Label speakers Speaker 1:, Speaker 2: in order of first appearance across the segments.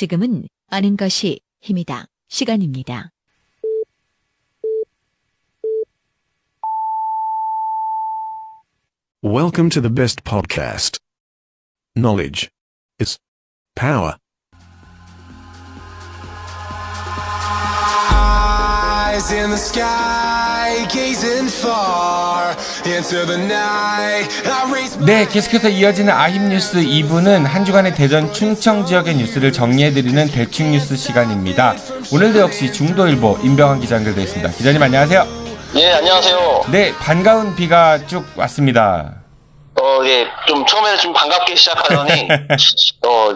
Speaker 1: 지금은 아는 것이 힘이다. 시간입니다.
Speaker 2: Welcome to the best podcast. Knowledge is power.
Speaker 3: Eyes in the sky, gazing far into the night. I raise my
Speaker 4: 네, 계속해서 이어지는 아힘뉴스 2부는 한 주간의 대전 충청 지역의 뉴스를 정리해드리는 대충뉴스 시간입니다. 오늘도 역시 중도일보 임병환 기자 연결되어 있습니다. 기자님 안녕하세요.
Speaker 5: 예, 안녕하세요.
Speaker 4: 네, 반가운 비가 쭉 왔습니다.
Speaker 5: 예, 좀 처음에는 좀 반갑게 시작하더니,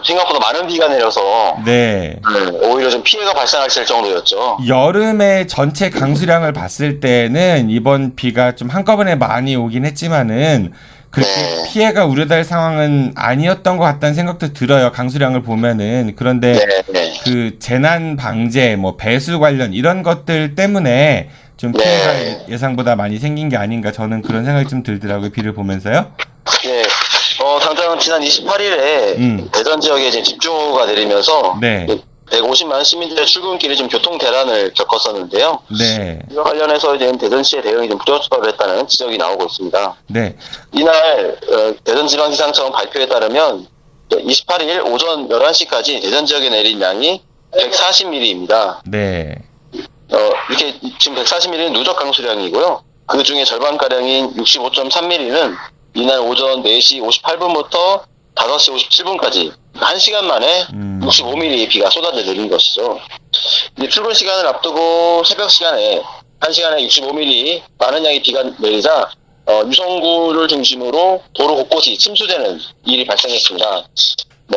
Speaker 5: 생각보다 많은 비가 내려서,
Speaker 4: 네,
Speaker 5: 오히려 좀 피해가 발생할 정도였죠.
Speaker 4: 여름의 전체 강수량을 봤을 때는 이번 비가 좀 한꺼번에 많이 오긴 했지만은 그렇게
Speaker 5: 네.
Speaker 4: 피해가 우려될 상황은 아니었던 것 같다는 생각도 들어요. 강수량을 보면은. 그런데
Speaker 5: 네.
Speaker 4: 그 재난 방제, 뭐 배수 관련 이런 것들 때문에 좀
Speaker 5: 네.
Speaker 4: 피해가 예상보다 많이 생긴 게 아닌가 저는 그런 생각이 좀 들더라고요. 비를 보면서요.
Speaker 5: 예, 당장 지난 28일에 대전 지역에 이제 집중호우가 내리면서,
Speaker 4: 네.
Speaker 5: 150만 시민들의 출근길이 좀 교통 대란을 겪었었는데요.
Speaker 4: 네.
Speaker 5: 이와 관련해서 이제 대전시의 대응이 좀 부적절했다는 지적이 나오고 있습니다.
Speaker 4: 네.
Speaker 5: 이날 대전지방기상청 발표에 따르면 28일 오전 11시까지 대전 지역에 내린 양이 140mm입니다.
Speaker 4: 네.
Speaker 5: 이렇게 지금 140mm는 누적 강수량이고요. 그 중에 절반가량인 65.3mm는 이날 오전 4시 58분부터 5시 57분까지 1시간 만에 65mm의 비가 쏟아져 내린 것이죠. 이제 출근 시간을 앞두고 새벽 시간에 1시간에 65mm 많은 양의 비가 내리자 유성구를 중심으로 도로 곳곳이 침수되는 일이 발생했습니다.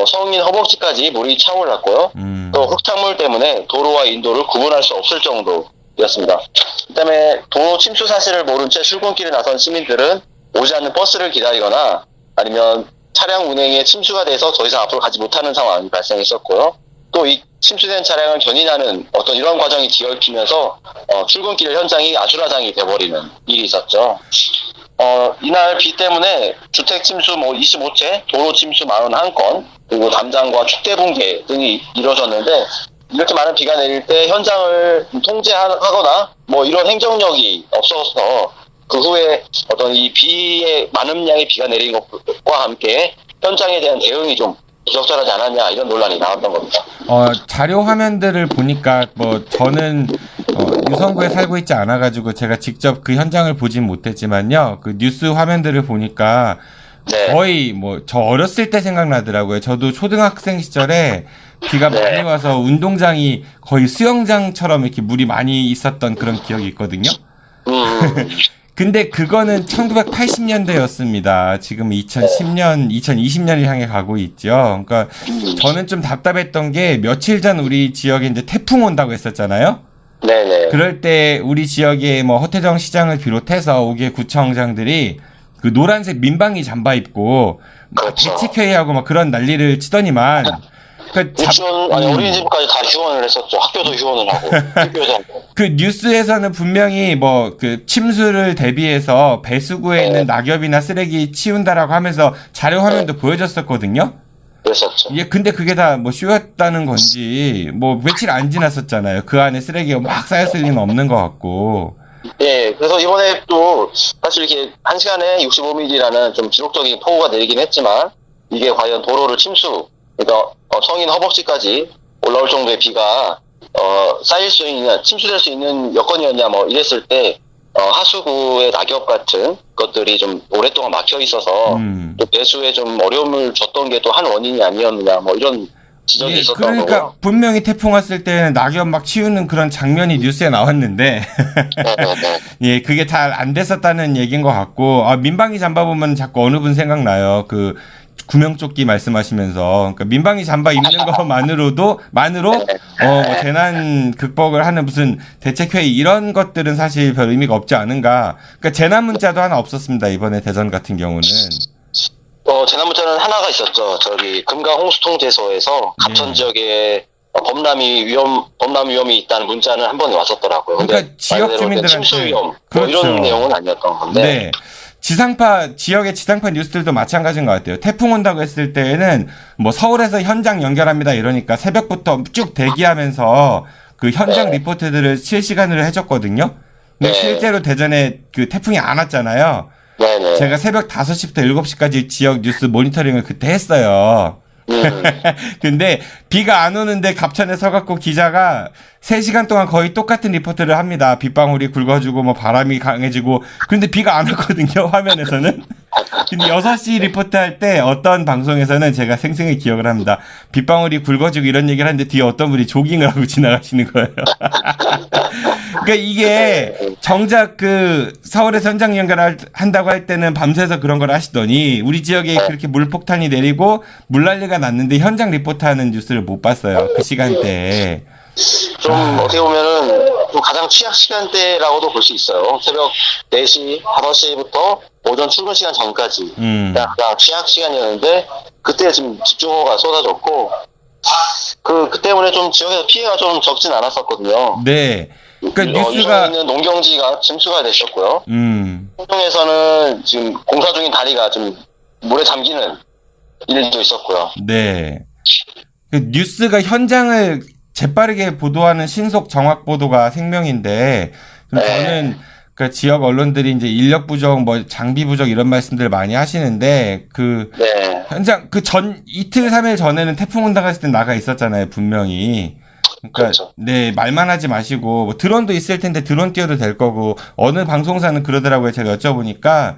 Speaker 5: 성인 허벅지까지 물이 차올랐고요. 또 흙탕물 때문에 도로와 인도를 구분할 수 없을 정도였습니다. 그다음에 도로 침수 사실을 모른 채 출근길에 나선 시민들은 오지 않는 버스를 기다리거나 아니면 차량 운행에 침수가 돼서 더 이상 앞으로 가지 못하는 상황이 발생했었고요. 또 이 침수된 차량을 견인하는 어떤 이런 과정이 뒤엉키면서 출근길 현장이 아수라장이 돼버리는 일이 있었죠. 이날 비 때문에 주택 침수 25채, 도로 침수 41건, 그리고 담장과 축대 붕괴 등이 이루어졌는데, 이렇게 많은 비가 내릴 때 현장을 통제하거나 이런 행정력이 없어서 그 후에 어떤 이 비의 많은 양의 비가 내린 것과 함께 현장에 대한 대응이 좀 부적절하지 않았냐 이런 논란이 나왔던 겁니다.
Speaker 4: 자료 화면들을 보니까 저는 유성구에 살고 있지 않아가지고 제가 직접 그 현장을 보진 못했지만요. 그 뉴스 화면들을 보니까
Speaker 5: 네.
Speaker 4: 거의 저 어렸을 때 생각나더라고요. 저도 초등학생 시절에 비가
Speaker 5: 네.
Speaker 4: 많이 와서 운동장이 거의 수영장처럼 이렇게 물이 많이 있었던 그런 기억이 있거든요. 근데 그거는 1980년대였습니다. 지금 2010년, 2020년을 향해 가고 있죠. 그러니까 저는 좀 답답했던 게 며칠 전 우리 지역에 이제 태풍 온다고 했었잖아요.
Speaker 5: 네네.
Speaker 4: 그럴 때 우리 지역에 허태정 시장을 비롯해서 5개 구청장들이 그 노란색 민방위 잠바 입고
Speaker 5: 그렇죠.
Speaker 4: 대책회의하고 막 그런 난리를 치더니만
Speaker 5: 유치원, 어린이집까지 다 휴원을 했었죠. 학교도 휴원을 하고, 학교도 하고.
Speaker 4: 그 뉴스에서는 분명히 그 침수를 대비해서 배수구에 있는 낙엽이나 쓰레기 치운다라고 하면서 자료 화면도 보여줬었거든요.
Speaker 5: 그랬었죠.
Speaker 4: 근데 그게 다 쉬웠다는 건지 며칠 안 지났었잖아요. 그 안에 쓰레기가 막 쌓였을 리는 없는 것 같고.
Speaker 5: 예, 그래서 이번에 또 사실 이렇게 1시간에 65mm라는 좀 기록적인 폭우가 내리긴 했지만 이게 과연 도로를 그러니까 성인 허벅지까지 올라올 정도의 비가 쌓일 수 있는, 침수될 수 있는 여건이었냐 이랬을 때 하수구의 낙엽 같은 것들이 좀 오랫동안 막혀 있어서 또 배수에 좀 어려움을 줬던 게 또 한 원인이 아니었느냐 이런 지적이 있었던 거고요.
Speaker 4: 그러니까 분명히 태풍 왔을 때는 낙엽 막 치우는 그런 장면이 뉴스에 나왔는데 예, 그게 잘 안 됐었다는 얘기인 것 같고 민방위 잠바 보면 자꾸 어느 분 생각나요. 그 구명조끼 말씀하시면서 그러니까 민방위 잠바 입는 것만으로 재난 극복을 하는 무슨 대책회의 이런 것들은 사실 별 의미가 없지 않은가. 그러니까 재난 문자도 하나 없었습니다. 이번에 대전 같은 경우는.
Speaker 5: 재난 문자는 하나가 있었죠. 금강 홍수통제소에서 갑천 지역에 범람 위험이 있다는 문자는 한 번 왔었더라고요.
Speaker 4: 그러니까 지역 주민들한테
Speaker 5: 침수 위험
Speaker 4: 그렇죠.
Speaker 5: 이런 내용은 아니었던 건데.
Speaker 4: 네. 지역의 지상파 뉴스들도 마찬가지인 것 같아요. 태풍 온다고 했을 때에는 뭐 서울에서 현장 연결합니다 이러니까 새벽부터 쭉 대기하면서 그 현장 리포트들을 실시간으로 해줬거든요. 근데 실제로 대전에 그 태풍이 안 왔잖아요.
Speaker 5: 네네.
Speaker 4: 제가 새벽 5시부터 7시까지 지역 뉴스 모니터링을 그때 했어요. 근데 비가 안 오는데 갑천에 서갖고 기자가 3시간 동안 거의 똑같은 리포트를 합니다. 빗방울이 굵어지고 뭐 바람이 강해지고. 근데 비가 안 왔거든요. 화면에서는. 근데 6시 리포트 할 때 어떤 방송에서는 제가 생생히 기억을 합니다. 빗방울이 굵어지고 이런 얘기를 하는데 뒤에 어떤 분이 조깅을 하고 지나가시는 거예요. 그러니까 이게 정작 그 서울에서 현장 연결을 한다고 할 때는 밤새서 그런 걸 하시더니 우리 지역에 그렇게 물폭탄이 내리고 물난리가 났는데 현장 리포트하는 뉴스를 못 봤어요. 그 시간대에.
Speaker 5: 좀 어떻게 보면은 좀 가장 취약 시간대라고도 볼 수 있어요. 새벽 4시, 5시부터 오전 출근 시간 전까지 가장 취약 시간이었는데 그때 지금 집중호우가 쏟아졌고 그 때문에 좀 지역에서 피해가 좀 적진 않았었거든요.
Speaker 4: 네. 그러니까 뉴스가
Speaker 5: 있는 농경지가 침수가 됐었고요.
Speaker 4: 음.
Speaker 5: 홍동에서는 지금 공사 중인 다리가 좀 물에 잠기는 일도 있었고요.
Speaker 4: 네. 그 뉴스가 현장을 재빠르게 보도하는 신속 정확 보도가 생명인데 저는 그 지역 언론들이 이제 인력 부족, 뭐 장비 부족 이런 말씀들 많이 하시는데 그 현장 그 이틀 3일 전에는 태풍 온다고 했을 때 나가 있었잖아요, 분명히. 그러니까
Speaker 5: 그렇죠.
Speaker 4: 네, 말만 하지 마시고 뭐 드론도 있을 텐데 드론 띄워도 될 거고 어느 방송사는 그러더라고요. 제가 여쭤보니까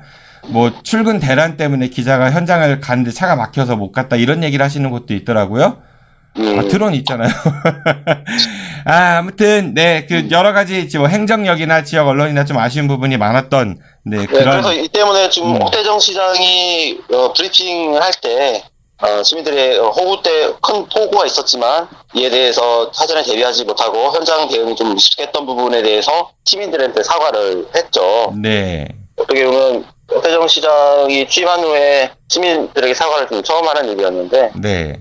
Speaker 4: 뭐 출근 대란 때문에 기자가 현장을 갔는데 차가 막혀서 못 갔다 이런 얘기를 하시는 곳도 있더라고요. 드론 있잖아요. 아무튼 네, 그 여러 가지 뭐 행정력이나 지역 언론이나 좀 아쉬운 부분이 많았던 그런.
Speaker 5: 그래서 이 때문에 지금 옥대정 시장이 브리핑을 할 때 시민들의 호구 때 큰 폭우가 있었지만 이에 대해서 사전에 대비하지 못하고 현장 대응이 좀 미숙했던 부분에 대해서 시민들한테 사과를 했죠.
Speaker 4: 네.
Speaker 5: 어떻게 보면 옥대정 시장이 취임한 후에 시민들에게 사과를 좀 처음 하는 일이었는데
Speaker 4: 네.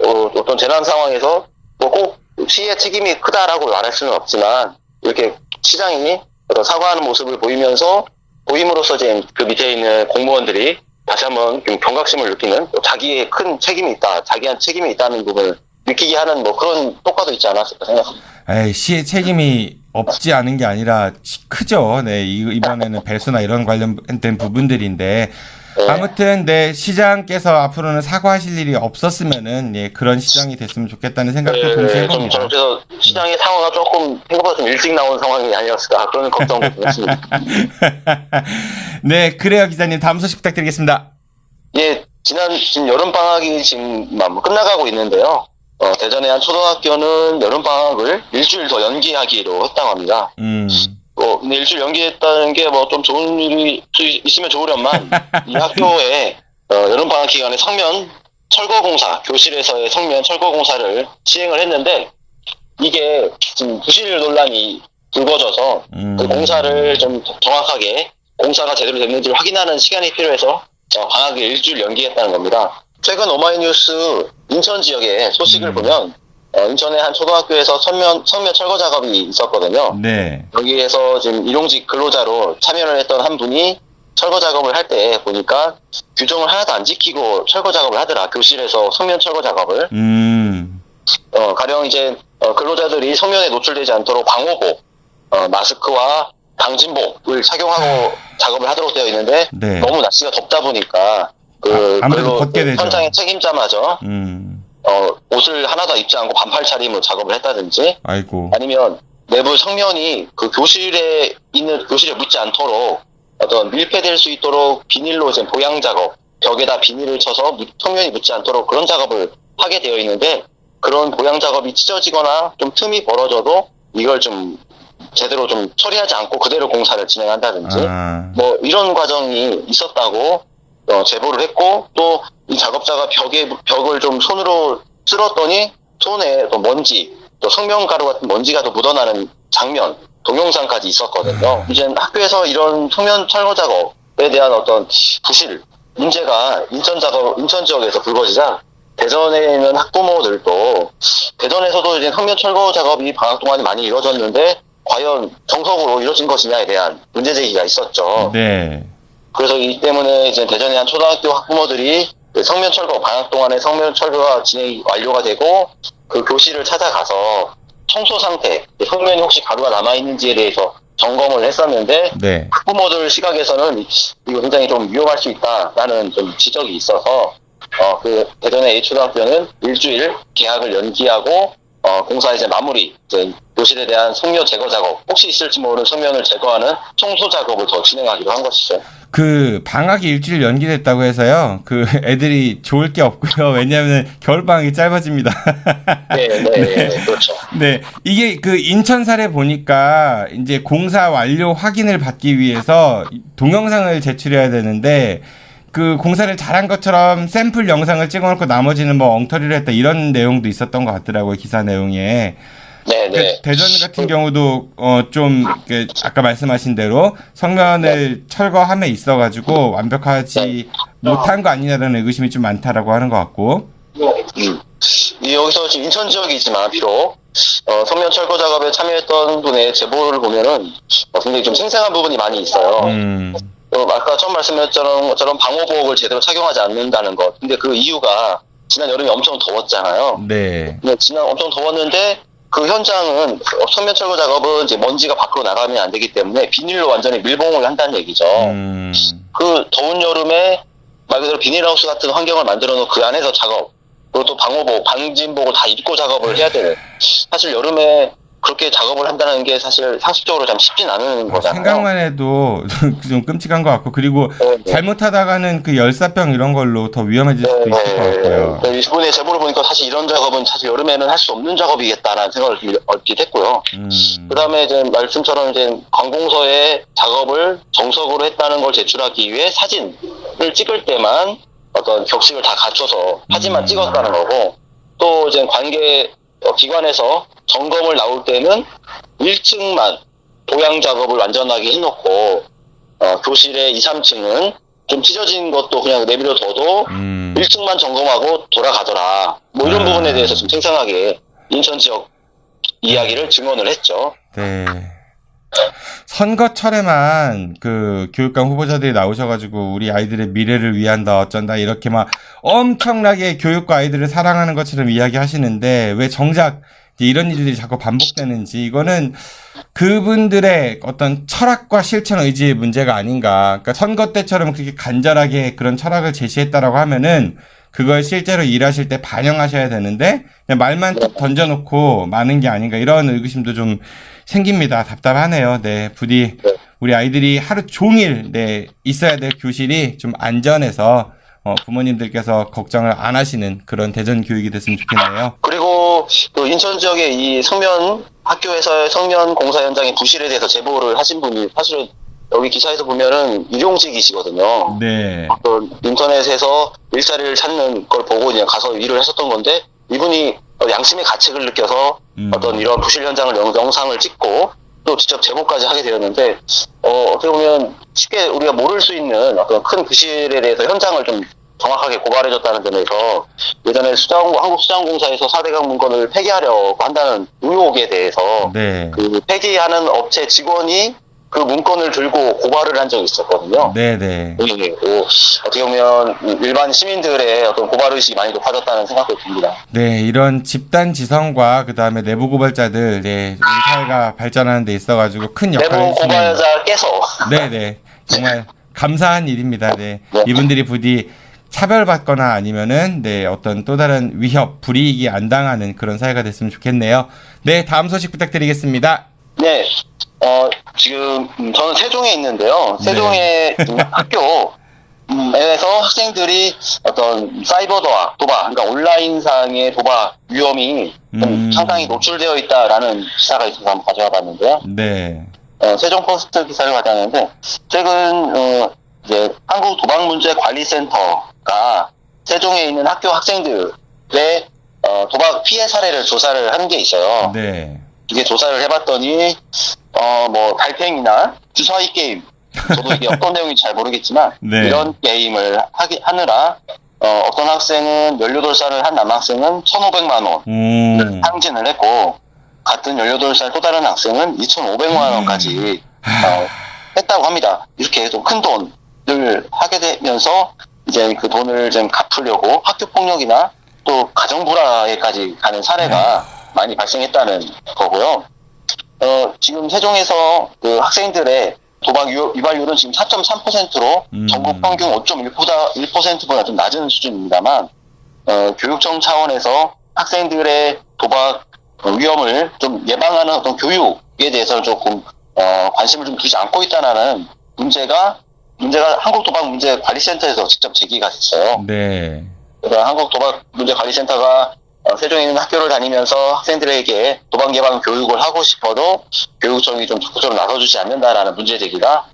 Speaker 5: 어떤 재난 상황에서 뭐 꼭 시의 책임이 크다라고 말할 수는 없지만 이렇게 시장이 어떤 사과하는 모습을 보임으로써 이제 그 밑에 있는 공무원들이 다시 한번 좀 경각심을 느끼는 자기의 큰 책임이 있다, 자기한 책임이 있다는 부분을 느끼게 하는 뭐 그런 효과도 있지 않았을까 생각합니다.
Speaker 4: 에이, 시의 책임이 없지 않은 게 아니라 크죠. 네, 이번에는 배수나 이런 관련된 부분들인데. 아무튼 네, 시장께서 앞으로는 사과하실 일이 없었으면은 그런 시장이 됐으면 좋겠다는 생각도 동시에 해봅니다.
Speaker 5: 그래서 시장의 상황이 조금 생각보다 좀 일찍 나온 상황이 아니었을까 그런 걱정도 있습니다.
Speaker 4: 네, 그래요 기자님. 다음 소식 부탁드리겠습니다.
Speaker 5: 예, 지금 여름 방학이 지금 끝나가고 있는데요. 대전의 한 초등학교는 여름 방학을 일주일 더 연기하기로 했다고 합니다. 근데 일주일 연기했다는 게 뭐 좀 좋은 일이 있으면 좋으련만 이 학교에 여름 방학 기간에 성면 철거공사, 교실에서의 성면 철거공사를 시행을 했는데 이게 지금 부실 논란이 불거져서 그 공사를 좀 정확하게 공사가 제대로 됐는지를 확인하는 시간이 필요해서 방학을 일주일 연기했다는 겁니다. 최근 오마이뉴스 인천 지역의 소식을 보면 인천의 한 초등학교에서 성면 철거 작업이 있었거든요.
Speaker 4: 네.
Speaker 5: 여기에서 지금 일용직 근로자로 참여를 했던 한 분이 철거 작업을 할 때 보니까 규정을 하나도 안 지키고 철거 작업을 하더라. 교실에서 성면 철거 작업을. 가령 이제 근로자들이 성면에 노출되지 않도록 방호복, 마스크와 방진복을 착용하고 작업을 하도록 되어 있는데 너무 날씨가 덥다 보니까
Speaker 4: 아무래도 벗게 되죠.
Speaker 5: 현장의 책임자마저 옷을 하나도 입지 않고 반팔 차림으로 작업을 했다든지
Speaker 4: 아이고.
Speaker 5: 아니면 내부 성면이 그 교실에 묻지 않도록 어떤 밀폐될 수 있도록 비닐로 이제 보양 작업, 벽에다 비닐을 쳐서 성면이 묻지 않도록 그런 작업을 하게 되어 있는데 그런 보양 작업이 찢어지거나 좀 틈이 벌어져도 이걸 좀 제대로 좀 처리하지 않고 그대로 공사를 진행한다든지 뭐 이런 과정이 있었다고 제보를 했고 또 이 작업자가 벽을 좀 손으로 쓸었더니 손에 또 먼지, 또 성면가루 같은 먼지가 또 묻어나는 장면, 동영상까지 있었거든요. 이제 학교에서 이런 성면 철거 작업에 대한 어떤 부실, 문제가 인천 지역에서 불거지자 대전에 있는 학부모들도 대전에서도 이제 성면 철거 작업이 방학 동안에 많이 이루어졌는데 과연 정석으로 이루어진 것이냐에 대한 문제 제기가 있었죠.
Speaker 4: 네.
Speaker 5: 그래서 이 때문에 이제 대전의 한 초등학교 학부모들이 그 성면 철거, 방학 동안에 성면 철거가 진행이 완료가 되고 그 교실을 찾아가서 청소 상태, 성면이 혹시 가루가 남아있는지에 대해서 점검을 했었는데
Speaker 4: 네.
Speaker 5: 학부모들 시각에서는 이거 굉장히 좀 위험할 수 있다라는 좀 지적이 있어서 그 대전의 A초등학교는 일주일 개학을 연기하고 공사 이제 마무리, 이제 교실에 대한 성면 제거 작업, 혹시 있을지 모르는 성면을 제거하는 청소 작업을 더 진행하기로 한 것이죠.
Speaker 4: 그 방학이 일주일 연기됐다고 해서요. 그 애들이 좋을 게 없고요. 왜냐하면 겨울 방학이 짧아집니다.
Speaker 5: 네, 그렇죠.
Speaker 4: 네, 이게 그 인천 사례 보니까 이제 공사 완료 확인을 받기 위해서 동영상을 제출해야 되는데 그 공사를 잘한 것처럼 샘플 영상을 찍어놓고 나머지는 뭐 엉터리를 했다 이런 내용도 있었던 것 같더라고요, 기사 내용에.
Speaker 5: 네.
Speaker 4: 대전 같은 경우도 좀 아까 말씀하신 대로 성면을 철거함에 있어가지고 완벽하지 못한 거 아니냐라는 의구심이 좀 많다라고 하는 것 같고.
Speaker 5: 여기서 지금 인천 지역이지만 비록 성면 철거 작업에 참여했던 분의 제보를 보면은 굉장히 좀 생생한 부분이 많이 있어요. 아까 처음 말씀드렸던 것처럼 방호복을 제대로 착용하지 않는다는 것. 근데 그 이유가 지난 여름이 엄청 더웠잖아요.
Speaker 4: 네.
Speaker 5: 지난 엄청 더웠는데 그 현장은 성면 철거 작업은 이제 먼지가 밖으로 나가면 안 되기 때문에 비닐로 완전히 밀봉을 한다는 얘기죠. 그 더운 여름에 말 그대로 비닐하우스 같은 환경을 만들어 놓고 그 안에서 작업, 그리고 또 방호복, 방진복을 다 입고 작업을 해야 되는. 사실 여름에 그렇게 작업을 한다는 게 사실 상식적으로 참 쉽진 않은 거잖아요.
Speaker 4: 생각만 해도 좀 끔찍한 것 같고, 그리고 잘못하다가는 그 열사병 이런 걸로 더 위험해질 수도 있을 것 같고요.
Speaker 5: 이분의 제보를 보니까 사실 이런 작업은 사실 여름에는 할 수 없는 작업이겠다라는 생각을 얻게 됐고요. 그 다음에 이제 말씀처럼 이제 관공서에 작업을 정석으로 했다는 걸 제출하기 위해 사진을 찍을 때만 어떤 격식을 다 갖춰서 사진만 찍었다는 거고, 또 이제 관계 기관에서 점검을 나올 때는 1층만 도양 작업을 완전하게 해놓고 교실의 2, 3층은 좀 찢어진 것도 그냥 내버려 둬도 1층만 점검하고 돌아가더라. 뭐 이런 부분에 대해서 좀 생생하게 인천 지역 이야기를 증언을 했죠.
Speaker 4: 네. 선거철에만 그 교육감 후보자들이 나오셔가지고 우리 아이들의 미래를 위한다 어쩐다 이렇게 막 엄청나게 교육과 아이들을 사랑하는 것처럼 이야기하시는데 왜 정작 이런 일들이 자꾸 반복되는지, 이거는 그분들의 어떤 철학과 실천 의지의 문제가 아닌가. 그러니까 선거 때처럼 그렇게 간절하게 그런 철학을 제시했다라고 하면은 그걸 실제로 일하실 때 반영하셔야 되는데 그냥 말만 툭 던져놓고 마는 게 아닌가, 이런 의구심도 좀 생깁니다. 답답하네요. 네, 부디 우리 아이들이 하루 종일 있어야 될 교실이 좀 안전해서 부모님들께서 걱정을 안 하시는 그런 대전 교육이 됐으면 좋겠네요.
Speaker 5: 그리고 또 인천 지역의 이 성면 학교에서의 성면 공사 현장의 부실에 대해서 제보를 하신 분이 사실은 여기 기사에서 보면은 일용직이시거든요.
Speaker 4: 네.
Speaker 5: 인터넷에서 일자리를 찾는 걸 보고 그냥 가서 일을 했었던 건데, 이분이 양심의 가책을 느껴서 어떤 이런 부실 현장을 영상을 찍고 또 직접 제보까지 하게 되었는데, 어떻게 보면 쉽게 우리가 모를 수 있는 어떤 큰 부실에 대해서 현장을 좀 정확하게 고발해줬다는 점에서 예전에 한국수자원공사에서 4대강 문건을 폐기하려고 한다는 의혹에 대해서 그 폐기하는 업체 직원이 그 문건을 들고 고발을 한 적이 있었거든요.
Speaker 4: 네네.
Speaker 5: 어떻게 보면 일반 시민들의 어떤 고발의식이 많이 높아졌다는 생각도 듭니다.
Speaker 4: 네, 이런 집단 지성과 그 다음에 내부 고발자들, 우리 사회가 발전하는 데 있어가지고 큰 역할을
Speaker 5: 내부 고발자께서.
Speaker 4: 네네. 정말 감사한 일입니다. 네. 이분들이 부디 차별받거나 아니면은 어떤 또 다른 위협, 불이익이 안 당하는 그런 사회가 됐으면 좋겠네요. 네, 다음 소식 부탁드리겠습니다.
Speaker 5: 네, 지금 저는 세종에 있는데요. 세종의 학교에서 학생들이 어떤 사이버 도박, 그러니까 온라인상의 도박 위험이 좀 상당히 노출되어 있다라는 기사가 있어서 한번 가져와 봤는데요.
Speaker 4: 네.
Speaker 5: 세종 포스트 기사를 가져왔는데, 최근 이제 한국도박문제관리센터가 세종에 있는 학교 학생들의 도박 피해 사례를 조사를 한 게 있어요.
Speaker 4: 네.
Speaker 5: 이게 조사를 해봤더니 뭐 달팽이나 주사위 게임, 저도 이게 어떤 내용인지 잘 모르겠지만 이런 게임을 하느라 어떤 학생은 18살을 한 남학생은 1,500만 원을 탕진을 했고, 같은 18살 또 다른 학생은 2,500만 원까지 했다고 합니다. 이렇게 좀 큰 돈을 도박을 하게 되면서 이제 그 돈을 좀 갚으려고 학교 폭력이나 또 가정 불화에까지 가는 사례가 많이 발생했다는 거고요. 지금 세종에서 그 학생들의 도박 유발률은 지금 4.3%로 전국 평균 5.1%보다 좀 낮은 수준입니다만, 교육청 차원에서 학생들의 도박 위험을 좀 예방하는 어떤 교육에 대해서 조금 관심을 좀 두지 않고 있다는 문제가 한국도박문제관리센터에서 직접 제기가 됐어요.
Speaker 4: 네.
Speaker 5: 그러니까 한국도박문제관리센터가 세종에 있는 학교를 다니면서 학생들에게 도박 예방 교육을 하고 싶어도 교육청이 좀 적극적으로 나서주지 않는다라는 문제 제기가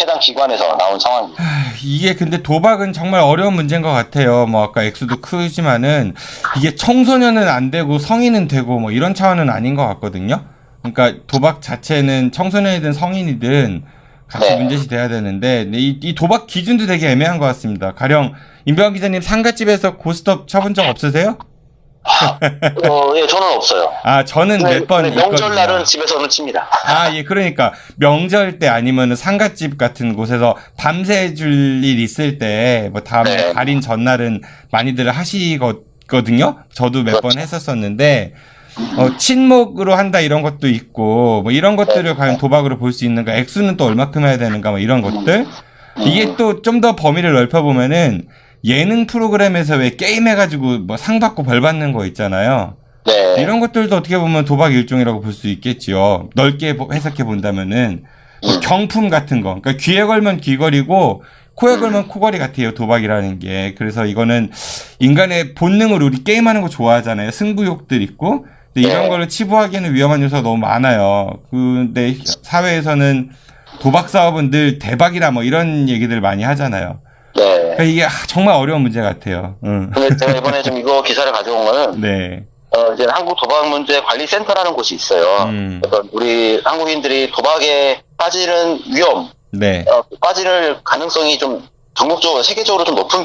Speaker 5: 해당 기관에서 나온 상황입니다.
Speaker 4: 이게 근데 도박은 정말 어려운 문제인 것 같아요. 뭐 아까 액수도 크지만은 이게 청소년은 안 되고 성인은 되고 뭐 이런 차원은 아닌 것 같거든요. 그러니까 도박 자체는 청소년이든 성인이든 같이 문제시 돼야 되는데 이 도박 기준도 되게 애매한 것 같습니다. 가령 임병환 기자님 상가집에서 고스톱 쳐본 적 없으세요?
Speaker 5: 예, 저는 없어요.
Speaker 4: 저는 몇 번 있거든요.
Speaker 5: 명절날은 집에서는 칩니다.
Speaker 4: 예, 그러니까 명절 때 아니면은 상가집 같은 곳에서 밤새 줄 일 있을 때 뭐 다음에 달인 전날은 많이들 하시거든요. 저도 몇 번 했었었는데 친목으로 한다 이런 것도 있고 뭐 이런 것들을 과연 도박으로 볼 수 있는가, 액수는 또 얼마큼 해야 되는가 뭐 이런 것들. 이게 또 좀 더 범위를 넓혀보면은 예능 프로그램에서 왜 게임 해가지고 뭐 상 받고 벌 받는 거 있잖아요.
Speaker 5: 네.
Speaker 4: 이런 것들도 어떻게 보면 도박 일종이라고 볼 수 있겠지요. 넓게 해석해 본다면은 뭐 경품 같은 거, 그러니까 귀에 걸면 귀걸이고 코에 걸면 코걸이 같아요, 도박이라는 게. 그래서 이거는 인간의 본능으로 우리 게임하는 거 좋아하잖아요. 승부욕들 있고. 근데 이런 거를 치부하기에는 위험한 요소가 너무 많아요. 근데 사회에서는 도박 사업은 늘 대박이라 뭐 이런 얘기들 많이 하잖아요.
Speaker 5: 네.
Speaker 4: 그러니까 이게 정말 어려운 문제 같아요.
Speaker 5: 근데 제가 이번에 좀 이거 기사를 가져온 거는
Speaker 4: 네.
Speaker 5: 이제 한국도박문제관리센터라는 곳이 있어요. 그러니까 우리 한국인들이 도박에 빠지는 위험,
Speaker 4: 네.
Speaker 5: 빠질 가능성이 좀 전국적으로 세계적으로 좀 높은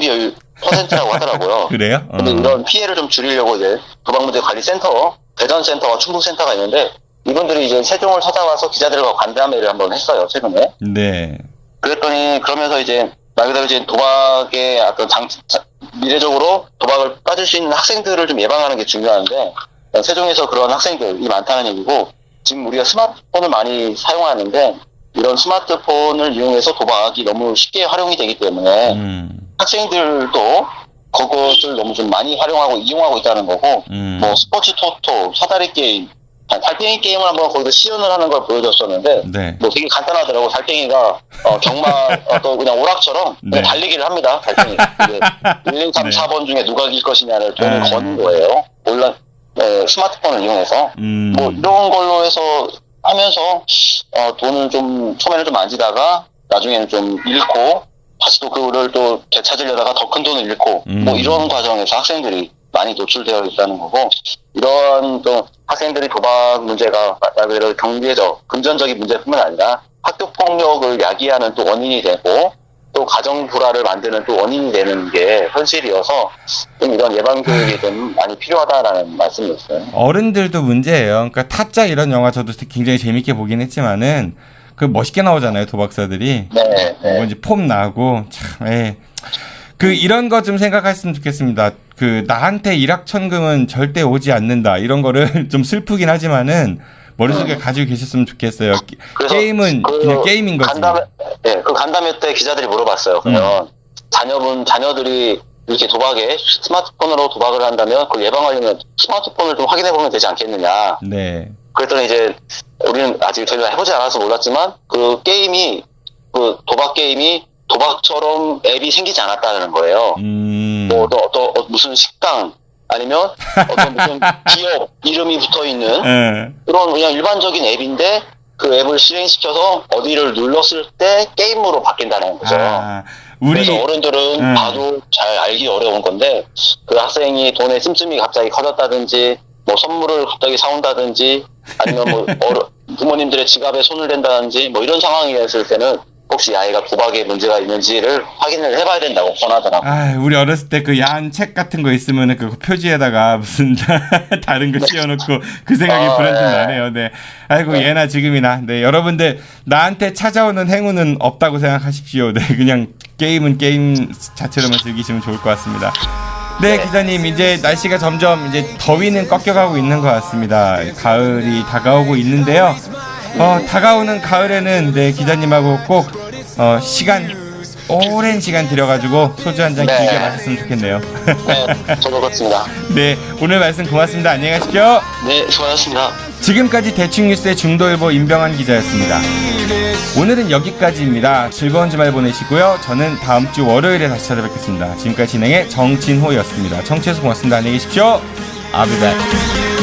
Speaker 5: 퍼센트라고 하더라고요.
Speaker 4: 그래요?
Speaker 5: 근데 이런 피해를 좀 줄이려고 이제 도박문제관리센터, 대전센터와 충북센터가 있는데 이분들이 이제 세종을 찾아와서 기자들과 간담회를 한번 했어요, 최근에.
Speaker 4: 네.
Speaker 5: 그랬더니 그러면서 이제 말 그대로 이제 도박의 어떤 미래적으로 도박을 빠질 수 있는 학생들을 좀 예방하는 게 중요한데 세종에서 그런 학생들이 많다는 얘기고, 지금 우리가 스마트폰을 많이 사용하는데 이런 스마트폰을 이용해서 도박이 너무 쉽게 활용이 되기 때문에 학생들도 그것을 너무 좀 많이 활용하고 이용하고 있다는 거고, 뭐 스포츠 토토, 사다리 게임, 달팽이 게임을 한번 거기서 시연을 하는 걸 보여줬었는데,
Speaker 4: 네.
Speaker 5: 뭐 되게 간단하더라고. 달팽이가 경마 또 그냥 오락처럼 그냥 달리기를 합니다. 달팽이. 1, 2, 3, 4번 중에 누가 이길 것이냐를 돈을 거는 거예요. 스마트폰을 이용해서. 뭐 이런 걸로 해서 하면서 돈을 좀 처음에는 좀 만지다가 나중에는 좀 잃고 다시 또 그거를 또 되찾으려다가 더 큰 돈을 잃고 뭐 이런 과정에서 학생들이 많이 노출되어 있다는 거고, 이런 또 학생들이 도박 문제가 말 그대로 경제적, 금전적인 문제뿐만 아니라 학교 폭력을 야기하는 또 원인이 되고 또 가정 불화를 만드는 또 원인이 되는 게 현실이어서 좀 이런 예방 교육이 좀 많이 필요하다라는 말씀이었어요.
Speaker 4: 어른들도 문제예요. 그러니까 타짜 이런 영화 저도 굉장히 재밌게 보긴 했지만은 그 멋있게 나오잖아요, 도박사들이.
Speaker 5: 네.
Speaker 4: 뭔지 폼 나고 참. 그 이런 거 좀 생각했으면 좋겠습니다. 그 나한테 일확천금은 절대 오지 않는다 이런 거를 좀 슬프긴 하지만은 머릿속에 가지고 계셨으면 좋겠어요. 게임은 그냥 게임인 거지.
Speaker 5: 그 간담회 때 기자들이 물어봤어요. 그러면 자녀들이 이렇게 도박에 스마트폰으로 도박을 한다면 그걸 예방하려면 스마트폰을 좀 확인해 보면 되지 않겠느냐.
Speaker 4: 네.
Speaker 5: 그랬더니 이제 우리는 아직 저희가 해보지 않아서 몰랐지만 그 도박 게임이 도박처럼 앱이 생기지 않았다는 거예요. 뭐 무슨 식당 아니면 어떤 무슨 기업 이름이 붙어 있는 그런 그냥 일반적인 앱인데 그 앱을 실행시켜서 어디를 눌렀을 때 게임으로 바뀐다는 거죠. 그래서 어른들은 봐도 잘 알기 어려운 건데 그 학생이 돈의 씀씀이 갑자기 커졌다든지 뭐 선물을 갑자기 사온다든지 아니면 뭐 부모님들의 지갑에 손을 댄다든지 뭐 이런 상황이었을 때는 혹시 아이가 도박에 문제가 있는지를 확인을 해봐야 된다고 권하더라고요.
Speaker 4: 아, 우리 어렸을 때 그 야한 책 같은 거 있으면은 그 표지에다가 무슨 다른 거 씌워놓고 그 생각이 불현듯 나네요. 네. 아이고, 예나 지금이나. 네. 여러분들, 나한테 찾아오는 행운은 없다고 생각하십시오. 네. 그냥 게임은 게임 자체로만 즐기시면 좋을 것 같습니다. 네, 기자님, 이제 날씨가 점점 이제 더위는 꺾여가고 있는 것 같습니다. 가을이 다가오고 있는데요. 다가오는 가을에는 네, 기자님하고 꼭 오랜 시간 들여가지고 소주 한 잔 길게 마셨으면 좋겠네요.
Speaker 5: 네, 저도 그렇습니다.
Speaker 4: 네, 오늘 말씀 고맙습니다. 안녕히 가십시오.
Speaker 5: 네, 수고하셨습니다.
Speaker 4: 지금까지 대충뉴스의 중도일보 임병환 기자였습니다. 오늘은 여기까지입니다. 즐거운 주말 보내시고요. 저는 다음 주 월요일에 다시 찾아뵙겠습니다. 지금까지 진행의 정진호였습니다. 청취해서 고맙습니다. 안녕히 계십시오. I'll be back.